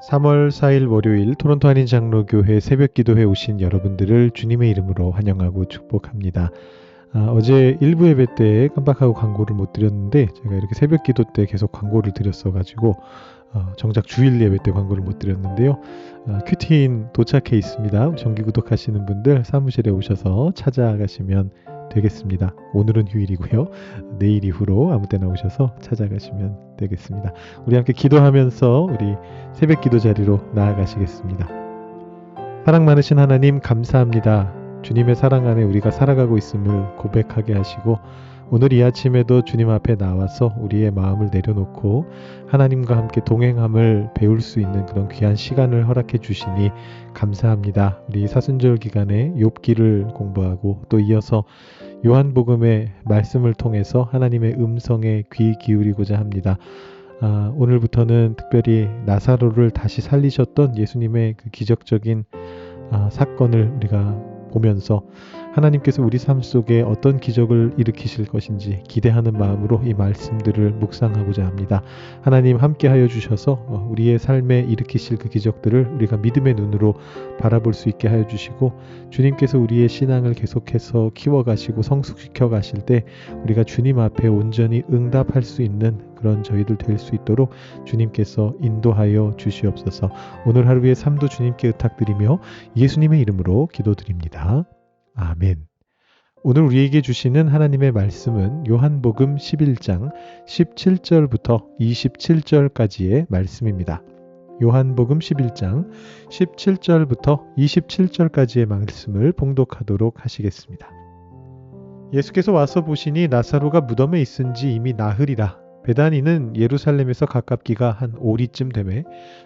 3월 4일 월요일 토론토 한인 장로교회 새벽 기도회 오신 여러분들을 주님의 이름으로 환영하고 축복합니다. 어제 일부 예배 때 깜빡하고 광고를 못 드렸는데 제가 이렇게 새벽 기도 때 계속 광고를 드렸어가지고 정작 주일 예배 때 광고를 못 드렸는데요. 큐티인 도착해 있습니다. 정기 구독하시는 분들 사무실에 오셔서 찾아가시면 되겠습니다. 오늘은 휴일이고요. 내일 이후로 아무 때나 오셔서 찾아가시면 되겠습니다. 우리 함께 기도하면서 우리 새벽 기도 자리로 나아가시겠습니다. 사랑 많으신 하나님 감사합니다. 주님의 사랑 안에 우리가 살아가고 있음을 고백하게 하시고 오늘 이 아침에도 주님 앞에 나와서 우리의 마음을 내려놓고 하나님과 함께 동행함을 배울 수 있는 그런 귀한 시간을 허락해 주시니 감사합니다. 우리 사순절 기간에 욥기를 공부하고 또 이어서 요한복음의 말씀을 통해서 하나님의 음성에 귀 기울이고자 합니다. 오늘부터는 특별히 나사로를 다시 살리셨던 예수님의 그 기적적인 사건을 우리가 보면서 하나님께서 우리 삶 속에 어떤 기적을 일으키실 것인지 기대하는 마음으로 이 말씀들을 묵상하고자 합니다. 하나님 함께하여 주셔서 우리의 삶에 일으키실 그 기적들을 우리가 믿음의 눈으로 바라볼 수 있게 하여 주시고 주님께서 우리의 신앙을 계속해서 키워가시고 성숙시켜 가실 때 우리가 주님 앞에 온전히 응답할 수 있는 그런 저희들 될 수 있도록 주님께서 인도하여 주시옵소서. 오늘 하루의 삶도 주님께 의탁드리며 예수님의 이름으로 기도드립니다. 아멘. 오늘 우리에게 주시는 하나님의 말씀은 요한복음 11장 17절부터 27절까지의 말씀입니다. 요한복음 11장 17절부터 27절까지의 말씀을 봉독하도록 하시겠습니다. 예수께서 와서 보시니 나사로가 무덤에 있은지 이미 나흘이라. 베다니는 예루살렘에서 가깝기가 한 오리쯤 되매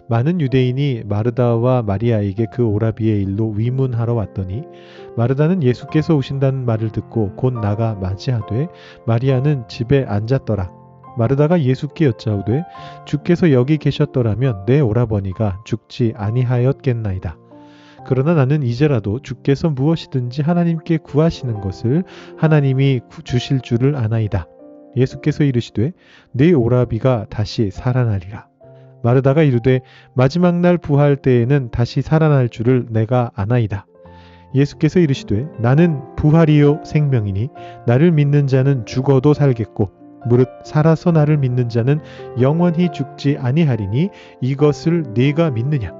많은 유대인이 마르다와 마리아에게 그 오라비의 일로 위문하러 왔더니 마르다는 예수께서 오신다는 말을 듣고 곧 나가 맞이하되 마리아는 집에 앉았더라. 마르다가 예수께 여짜오되 주께서 여기 계셨더라면 내 오라버니가 죽지 아니하였겠나이다. 그러나 나는 이제라도 주께서 무엇이든지 하나님께 구하시는 것을 하나님이 주실 줄을 아나이다. 예수께서 이르시되 네 오라비가 다시 살아나리라. 마르다가 이르되 마지막 날 부활 때에는 다시 살아날 줄을 내가 아나이다. 예수께서 이르시되 나는 부활이요 생명이니 나를 믿는 자는 죽어도 살겠고 무릇 살아서 나를 믿는 자는 영원히 죽지 아니하리니 이것을 네가 믿느냐.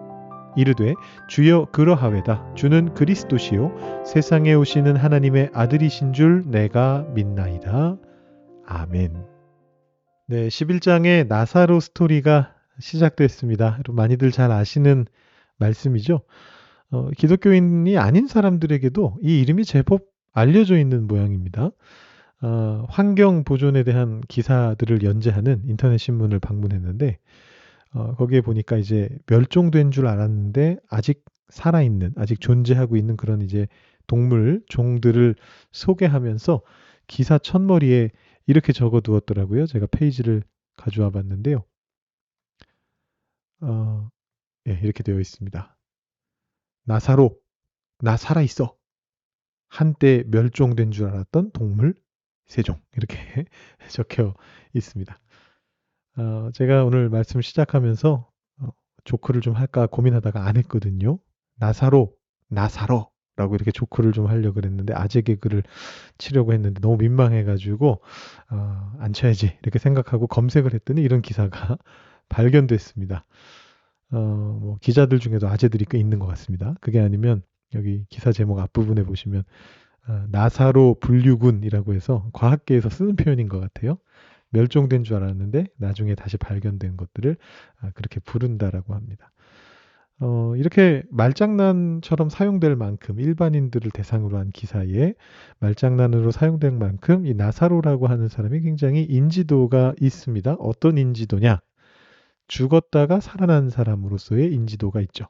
이르되 주여 그러하외다. 주는 그리스도시요 세상에 오시는 하나님의 아들이신 줄 내가 믿나이다. 아멘. 네, 11장의 나사로 스토리가 시작됐습니다. 여러분 많이들 잘 아시는 말씀이죠. 기독교인이 아닌 사람들에게도 이 이름이 제법 알려져 있는 모양입니다. 환경 보존에 대한 기사들을 연재하는 인터넷 신문을 방문했는데 거기에 보니까 이제 멸종된 줄 알았는데 아직 살아있는, 아직 존재하고 있는 그런 이제 동물 종들을 소개하면서 기사 첫머리에 이렇게 적어 두었더라고요. 제가 페이지를 가져와 봤는데요. 예, 이렇게 되어 있습니다. 나사로, 나 살아있어. 한때 멸종된 줄 알았던 동물 세종. 이렇게 적혀 있습니다. 제가 오늘 말씀 시작하면서 조크를 좀 할까 고민하다가 안 했거든요. 나사로, 나사로 라고 이렇게 조크를 좀 하려고 그랬는데 아재 개그를 치려고 했는데 너무 민망해가지고 안 쳐야지 이렇게 생각하고 검색을 했더니 이런 기사가 발견됐습니다. 뭐 기자들 중에도 아재들이 꽤 있는 것 같습니다. 그게 아니면 여기 기사 제목 앞부분에 보시면 나사로 분류군이라고 해서 과학계에서 쓰는 표현인 것 같아요. 멸종된 줄 알았는데 나중에 다시 발견된 것들을 그렇게 부른다라고 합니다. 이렇게 말장난처럼 사용될 만큼 일반인들을 대상으로 한 기사에 말장난으로 사용된 만큼 이 나사로라고 하는 사람이 굉장히 인지도가 있습니다. 어떤 인지도냐? 죽었다가 살아난 사람으로서의 인지도가 있죠.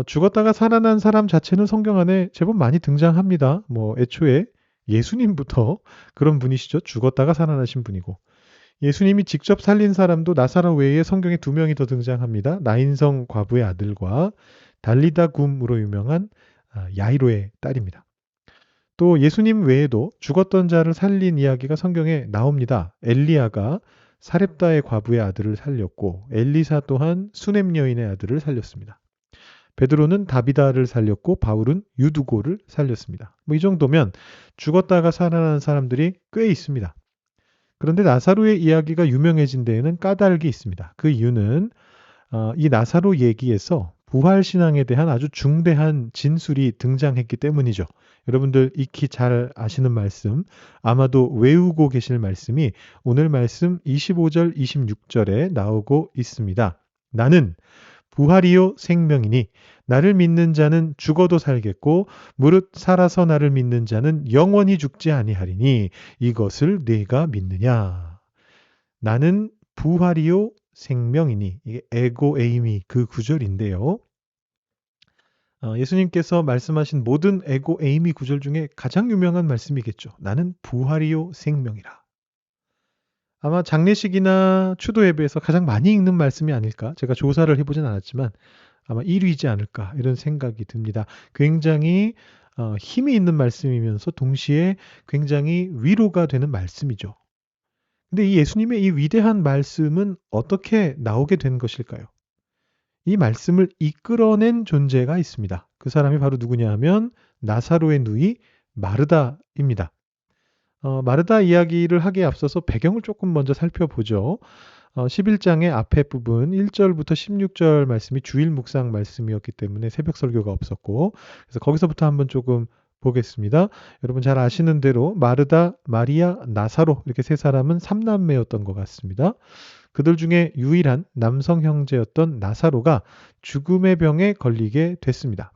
죽었다가 살아난 사람 자체는 성경 안에 제법 많이 등장합니다. 뭐 애초에 예수님부터 그런 분이시죠. 죽었다가 살아나신 분이고 예수님이 직접 살린 사람도 나사로 외에 성경에 2명이 더 등장합니다. 나인성 과부의 아들과 달리다 굼으로 유명한 야이로의 딸입니다. 또 예수님 외에도 죽었던 자를 살린 이야기가 성경에 나옵니다. 엘리야가 사렙다의 과부의 아들을 살렸고 엘리사 또한 수넴 여인의 아들을 살렸습니다. 베드로는 다비다를 살렸고 바울은 유두고를 살렸습니다. 뭐 이 정도면 죽었다가 살아난 사람들이 꽤 있습니다. 그런데 나사로의 이야기가 유명해진 데에는 까닭이 있습니다. 그 이유는 이 나사로 얘기에서 부활신앙에 대한 아주 중대한 진술이 등장했기 때문이죠. 여러분들 익히 잘 아시는 말씀, 아마도 외우고 계실 말씀이 오늘 말씀 25절, 26절에 나오고 있습니다. 나는 부활이요 생명이니 나를 믿는 자는 죽어도 살겠고 무릇 살아서 나를 믿는 자는 영원히 죽지 아니하리니 이것을 네가 믿느냐. 나는 부활이요 생명이니 이게 에고 에이미 그 구절인데요. 예수님께서 말씀하신 모든 에고 에이미 구절 중에 가장 유명한 말씀이겠죠. 나는 부활이요 생명이라. 아마 장례식이나 추도 예배에서 가장 많이 읽는 말씀이 아닐까. 제가 조사를 해보진 않았지만 아마 1위지 않을까 이런 생각이 듭니다. 굉장히 힘이 있는 말씀이면서 동시에 굉장히 위로가 되는 말씀이죠. 근데 이 예수님의 이 위대한 말씀은 어떻게 나오게 된 것일까요? 이 말씀을 이끌어낸 존재가 있습니다. 그 사람이 바로 누구냐 하면 나사로의 누이 마르다입니다. 마르다 이야기를 하기에 앞서서 배경을 조금 먼저 살펴보죠. 11장의 앞에 부분 1절부터 16절 말씀이 주일 묵상 말씀이었기 때문에 새벽 설교가 없었고 그래서 거기서부터 한번 조금 보겠습니다. 여러분 잘 아시는 대로 마르다, 마리아, 나사로 이렇게 세 사람은 삼남매였던 것 같습니다. 그들 중에 유일한 남성 형제였던 나사로가 죽음의 병에 걸리게 됐습니다.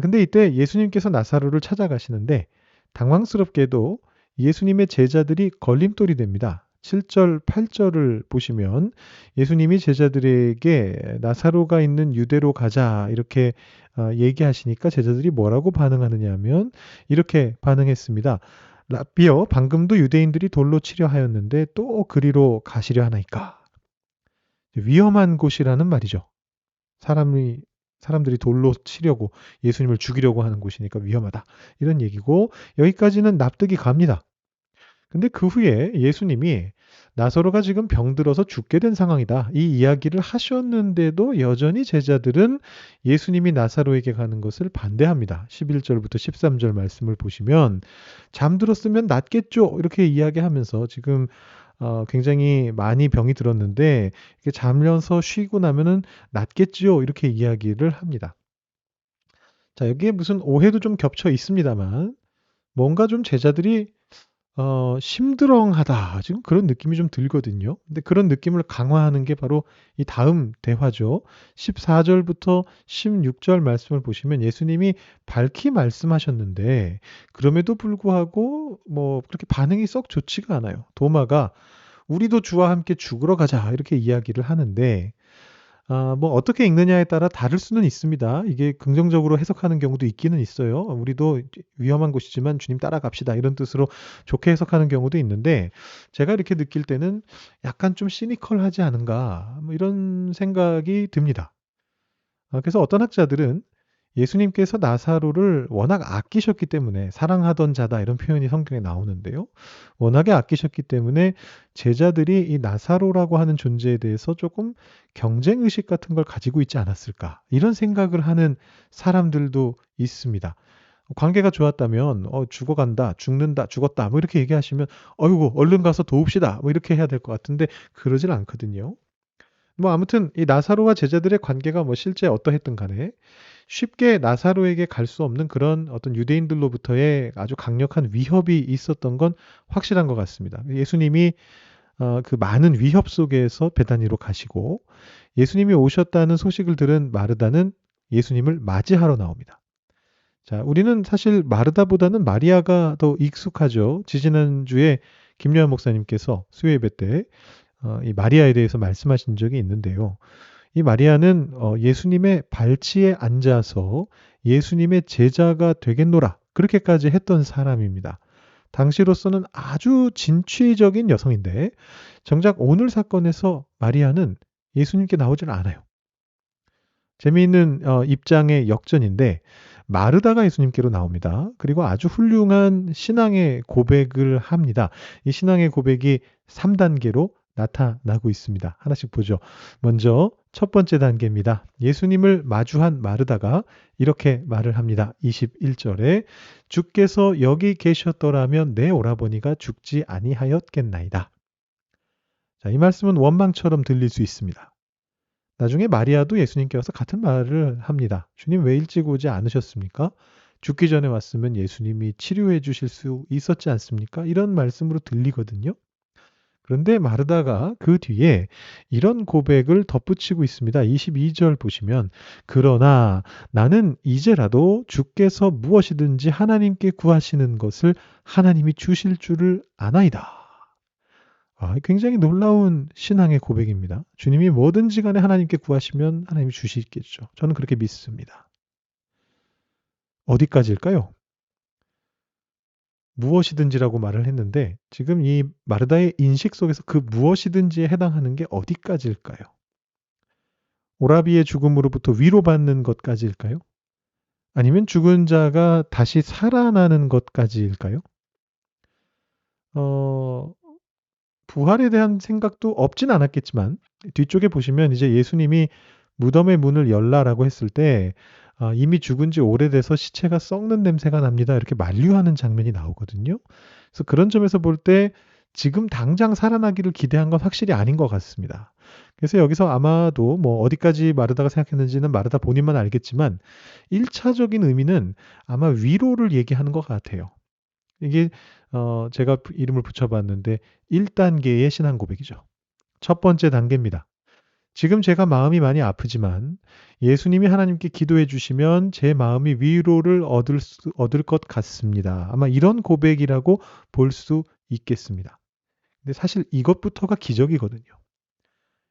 근데 이때 예수님께서 나사로를 찾아가시는데 당황스럽게도 예수님의 제자들이 걸림돌이 됩니다. 7절, 8절을 보시면 예수님이 제자들에게 나사로가 있는 유대로 가자 이렇게 얘기하시니까 제자들이 뭐라고 반응하느냐 하면 이렇게 반응했습니다. 라비여 방금도 유대인들이 돌로 치려 하였는데 또 그리로 가시려 하나이까. 위험한 곳이라는 말이죠. 사람들이 돌로 치려고 예수님을 죽이려고 하는 곳이니까 위험하다. 이런 얘기고 여기까지는 납득이 갑니다. 근데 그 후에 예수님이 나사로가 지금 병들어서 죽게 된 상황이다. 이 이야기를 하셨는데도 여전히 제자들은 예수님이 나사로에게 가는 것을 반대합니다. 11절부터 13절 말씀을 보시면 잠들었으면 낫겠죠. 이렇게 이야기하면서 지금 굉장히 많이 병이 들었는데 이렇게 잠려서 쉬고 나면은 낫겠지요. 이렇게 이야기를 합니다. 자, 여기에 무슨 오해도 좀 겹쳐 있습니다만 뭔가 좀 제자들이 심드렁하다. 지금 그런 느낌이 좀 들거든요. 근데 그런 느낌을 강화하는 게 바로 이 다음 대화죠. 14절부터 16절 말씀을 보시면 예수님이 밝히 말씀하셨는데 그럼에도 불구하고 뭐 그렇게 반응이 썩 좋지가 않아요. 도마가 우리도 주와 함께 죽으러 가자 이렇게 이야기를 하는데 뭐 어떻게 읽느냐에 따라 다를 수는 있습니다. 이게 긍정적으로 해석하는 경우도 있기는 있어요. 우리도 위험한 곳이지만 주님 따라갑시다. 이런 뜻으로 좋게 해석하는 경우도 있는데 제가 이렇게 느낄 때는 약간 좀 시니컬하지 않은가 뭐 이런 생각이 듭니다. 그래서 어떤 학자들은 예수님께서 나사로를 워낙 아끼셨기 때문에 사랑하던 자다 이런 표현이 성경에 나오는데요. 워낙에 아끼셨기 때문에 제자들이 이 나사로라고 하는 존재에 대해서 조금 경쟁의식 같은 걸 가지고 있지 않았을까 이런 생각을 하는 사람들도 있습니다. 관계가 좋았다면 죽어간다, 죽는다, 죽었다 뭐 이렇게 얘기하시면 어이구 얼른 가서 도웁시다 뭐 이렇게 해야 될 것 같은데 그러질 않거든요. 뭐 아무튼 이 나사로와 제자들의 관계가 뭐 실제 어떠했든 간에 쉽게 나사로에게 갈 수 없는 그런 어떤 유대인들로부터의 아주 강력한 위협이 있었던 건 확실한 것 같습니다. 예수님이 그 많은 위협 속에서 베다니로 가시고 예수님이 오셨다는 소식을 들은 마르다는 예수님을 맞이하러 나옵니다. 자, 우리는 사실 마르다보다는 마리아가 더 익숙하죠. 지지난주에 김요한 목사님께서 수요 예배 때 이 마리아에 대해서 말씀하신 적이 있는데요. 이 마리아는 예수님의 발치에 앉아서 예수님의 제자가 되겠노라 그렇게까지 했던 사람입니다. 당시로서는 아주 진취적인 여성인데 정작 오늘 사건에서 마리아는 예수님께 나오질 않아요. 재미있는 입장의 역전인데 마르다가 예수님께로 나옵니다. 그리고 아주 훌륭한 신앙의 고백을 합니다. 이 신앙의 고백이 3단계로 나타나고 있습니다. 하나씩 보죠. 먼저 첫 번째 단계입니다. 예수님을 마주한 마르다가 이렇게 말을 합니다. 21절에 주께서 여기 계셨더라면 내 오라버니가 죽지 아니하였겠나이다. 자, 이 말씀은 원망처럼 들릴 수 있습니다. 나중에 마리아도 예수님께 와서 같은 말을 합니다. 주님 왜 일찍 오지 않으셨습니까? 죽기 전에 왔으면 예수님이 치료해 주실 수 있었지 않습니까? 이런 말씀으로 들리거든요. 그런데 마르다가 그 뒤에 이런 고백을 덧붙이고 있습니다. 22절 보시면 그러나 나는 이제라도 주께서 무엇이든지 하나님께 구하시는 것을 하나님이 주실 줄을 아나이다. 굉장히 놀라운 신앙의 고백입니다. 주님이 뭐든지 간에 하나님께 구하시면 하나님이 주시겠죠. 저는 그렇게 믿습니다. 어디까지일까요? 무엇이든지라고 말을 했는데 지금 이 마르다의 인식 속에서 그 무엇이든지에 해당하는 게 어디까지일까요? 오라비의 죽음으로부터 위로받는 것까지일까요? 아니면 죽은 자가 다시 살아나는 것까지일까요? 부활에 대한 생각도 없진 않았겠지만 뒤쪽에 보시면 이제 예수님이 무덤의 문을 열라라고 했을 때 이미 죽은 지 오래돼서 시체가 썩는 냄새가 납니다. 이렇게 만류하는 장면이 나오거든요. 그래서 그런 점에서 볼 때 지금 당장 살아나기를 기대한 건 확실히 아닌 것 같습니다. 그래서 여기서 아마도 뭐 어디까지 마르다가 생각했는지는 마르다 본인만 알겠지만 1차적인 의미는 아마 위로를 얘기하는 것 같아요. 이게 제가 이름을 붙여봤는데 1단계의 신앙 고백이죠. 첫 번째 단계입니다. 지금 제가 마음이 많이 아프지만 예수님이 하나님께 기도해 주시면 제 마음이 위로를 얻을 것 같습니다. 아마 이런 고백이라고 볼 수 있겠습니다. 근데 사실 이것부터가 기적이거든요.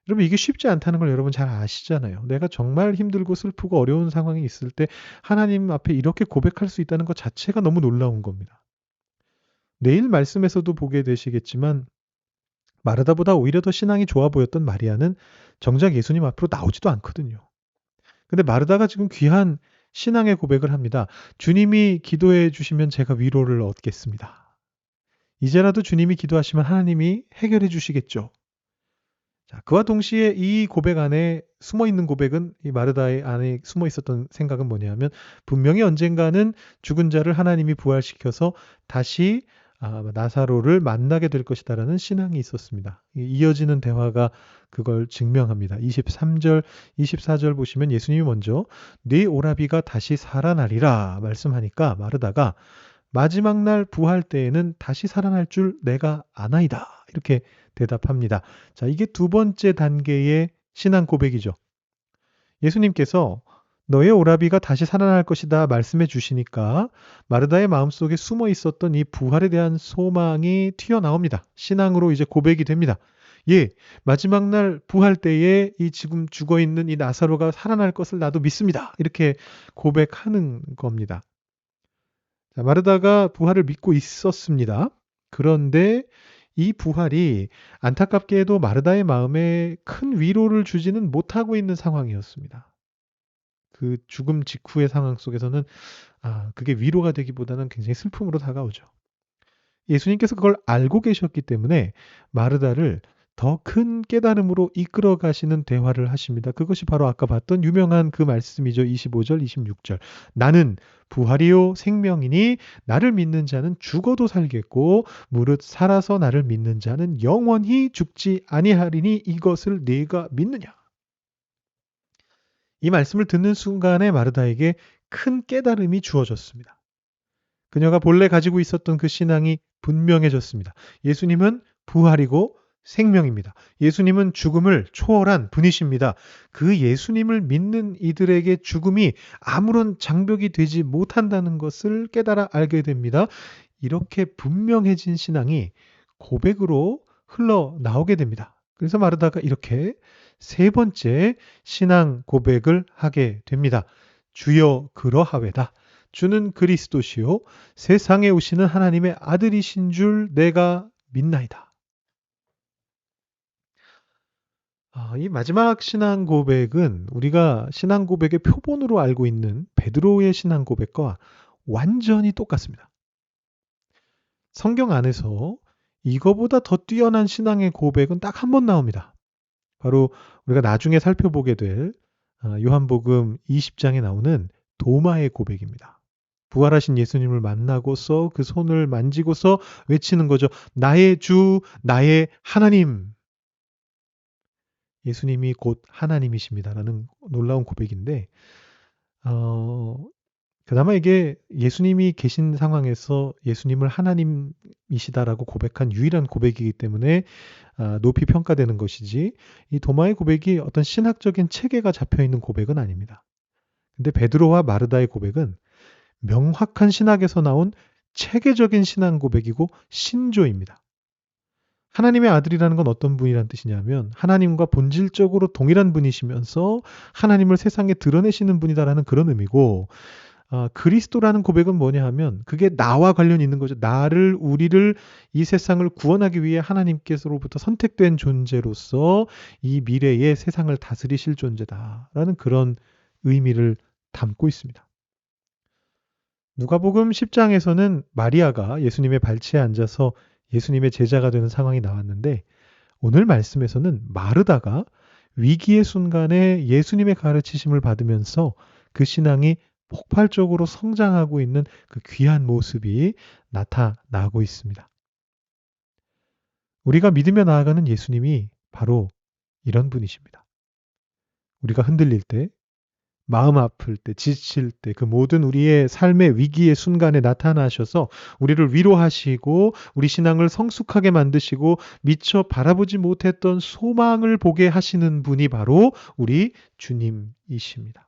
여러분 이게 쉽지 않다는 걸 여러분 잘 아시잖아요. 내가 정말 힘들고 슬프고 어려운 상황이 있을 때 하나님 앞에 이렇게 고백할 수 있다는 것 자체가 너무 놀라운 겁니다. 내일 말씀에서도 보게 되시겠지만 마르다보다 오히려 더 신앙이 좋아 보였던 마리아는 정작 예수님 앞으로 나오지도 않거든요. 근데 마르다가 지금 귀한 신앙의 고백을 합니다. 주님이 기도해 주시면 제가 위로를 얻겠습니다. 이제라도 주님이 기도하시면 하나님이 해결해 주시겠죠. 자, 그와 동시에 이 고백 안에 숨어 있는 고백은 이 마르다의 안에 숨어 있었던 생각은 뭐냐면 분명히 언젠가는 죽은 자를 하나님이 부활시켜서 다시 나사로를 만나게 될 것이다라는 신앙이 있었습니다. 이어지는 대화가 그걸 증명합니다. 23절, 24절 보시면 예수님이 먼저 네 오라비가 다시 살아나리라 말씀하니까 마르다가 마지막 날 부활 때에는 다시 살아날 줄 내가 아나이다. 이렇게 대답합니다. 자, 이게 두 번째 단계의 신앙 고백이죠. 예수님께서 너의 오라비가 다시 살아날 것이다 말씀해 주시니까 마르다의 마음속에 숨어 있었던 이 부활에 대한 소망이 튀어나옵니다. 신앙으로 이제 고백이 됩니다. 예, 마지막 날 부활 때에 이 지금 죽어 있는 이 나사로가 살아날 것을 나도 믿습니다. 이렇게 고백하는 겁니다. 자, 마르다가 부활을 믿고 있었습니다. 그런데 이 부활이 안타깝게도 마르다의 마음에 큰 위로를 주지는 못하고 있는 상황이었습니다. 그 죽음 직후의 상황 속에서는 그게 위로가 되기보다는 굉장히 슬픔으로 다가오죠. 예수님께서 그걸 알고 계셨기 때문에 마르다를 더 큰 깨달음으로 이끌어 가시는 대화를 하십니다. 그것이 바로 아까 봤던 유명한 그 말씀이죠. 25절, 26절. 나는 부활이요 생명이니 나를 믿는 자는 죽어도 살겠고 무릇 살아서 나를 믿는 자는 영원히 죽지 아니하리니 이것을 네가 믿느냐? 이 말씀을 듣는 순간에 마르다에게 큰 깨달음이 주어졌습니다. 그녀가 본래 가지고 있었던 그 신앙이 분명해졌습니다. 예수님은 부활이고 생명입니다. 예수님은 죽음을 초월한 분이십니다. 그 예수님을 믿는 이들에게 죽음이 아무런 장벽이 되지 못한다는 것을 깨달아 알게 됩니다. 이렇게 분명해진 신앙이 고백으로 흘러나오게 됩니다. 그래서 마르다가 이렇게 세 번째 신앙 고백을 하게 됩니다. 주여 그러하외다. 주는 그리스도시요 세상에 오시는 하나님의 아들이신 줄 내가 믿나이다. 이 마지막 신앙 고백은 우리가 신앙 고백의 표본으로 알고 있는 베드로의 신앙 고백과 완전히 똑같습니다. 성경 안에서 이거보다 더 뛰어난 신앙의 고백은 딱 한 번 나옵니다. 바로 우리가 나중에 살펴보게 될 요한복음 20장에 나오는 도마의 고백입니다. 부활하신 예수님을 만나고서 그 손을 만지고서 외치는 거죠. 나의 주, 나의 하나님. 예수님이 곧 하나님이십니다라는 놀라운 고백인데, 어, 그나마 이게 예수님이 계신 상황에서 예수님을 하나님이시다라고 고백한 유일한 고백이기 때문에 높이 평가되는 것이지, 이 도마의 고백이 어떤 신학적인 체계가 잡혀 있는 고백은 아닙니다. 근데 베드로와 마르다의 고백은 명확한 신학에서 나온 체계적인 신앙 고백이고 신조입니다. 하나님의 아들이라는 건 어떤 분이란 뜻이냐면 하나님과 본질적으로 동일한 분이시면서 하나님을 세상에 드러내시는 분이다라는 그런 의미고, 그리스도라는 고백은 뭐냐 하면 그게 나와 관련이 있는 거죠. 우리를 이 세상을 구원하기 위해 하나님께서로부터 선택된 존재로서 이 미래의 세상을 다스리실 존재다라는 그런 의미를 담고 있습니다. 누가복음 10장에서는 마리아가 예수님의 발치에 앉아서 예수님의 제자가 되는 상황이 나왔는데, 오늘 말씀에서는 마르다가 위기의 순간에 예수님의 가르치심을 받으면서 그 신앙이 폭발적으로 성장하고 있는 그 귀한 모습이 나타나고 있습니다. 우리가 믿으며 나아가는 예수님이 바로 이런 분이십니다. 우리가 흔들릴 때, 마음 아플 때, 지칠 때, 그 모든 우리의 삶의 위기의 순간에 나타나셔서 우리를 위로하시고 우리 신앙을 성숙하게 만드시고 미처 바라보지 못했던 소망을 보게 하시는 분이 바로 우리 주님이십니다.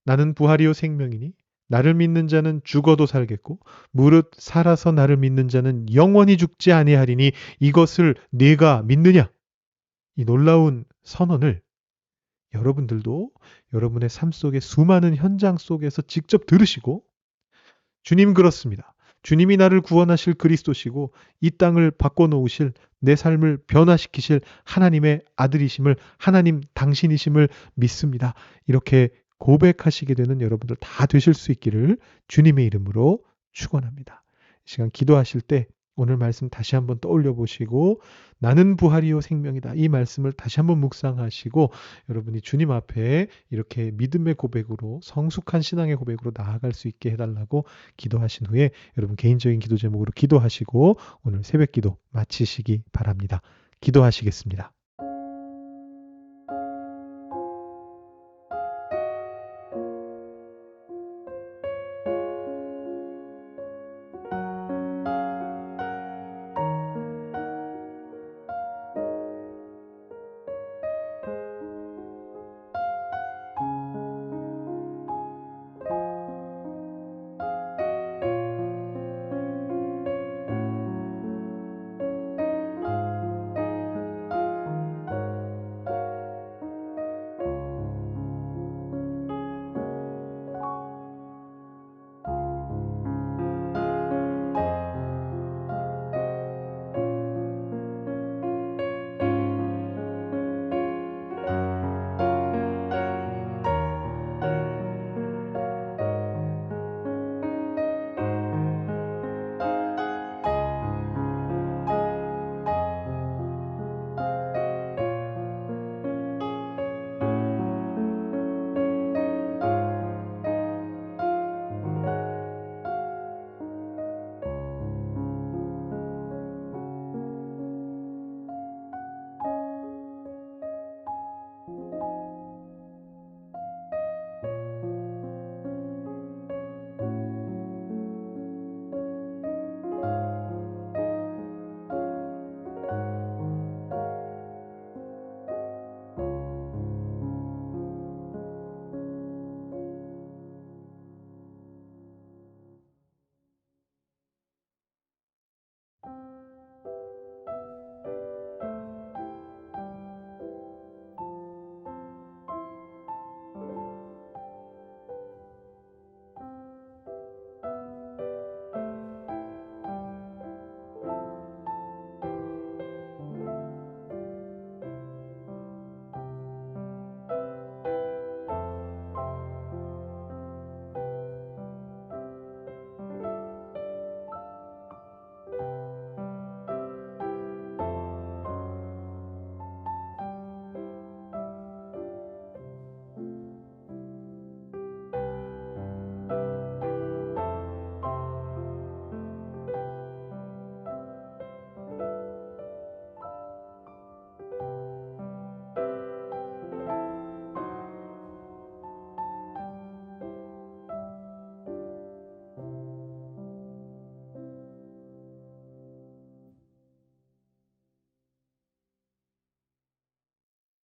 나는 부활이요 생명이니 나를 믿는 자는 죽어도 살겠고 무릇 살아서 나를 믿는 자는 영원히 죽지 아니하리니 이것을 네가 믿느냐? 이 놀라운 선언을 여러분들도 여러분의 삶 속의 수많은 현장 속에서 직접 들으시고, 주님 그렇습니다. 주님이 나를 구원하실 그리스도시고 이 땅을 바꿔놓으실, 내 삶을 변화시키실 하나님의 아들이심을, 하나님 당신이심을 믿습니다. 이렇게 고백하시게 되는 여러분들 다 되실 수 있기를 주님의 이름으로 축원합니다. 이 시간 기도하실 때 오늘 말씀 다시 한번 떠올려 보시고 나는 부활이요 생명이다. 이 말씀을 다시 한번 묵상하시고 여러분이 주님 앞에 이렇게 믿음의 고백으로, 성숙한 신앙의 고백으로 나아갈 수 있게 해달라고 기도하신 후에 여러분 개인적인 기도 제목으로 기도하시고 오늘 새벽 기도 마치시기 바랍니다. 기도하시겠습니다.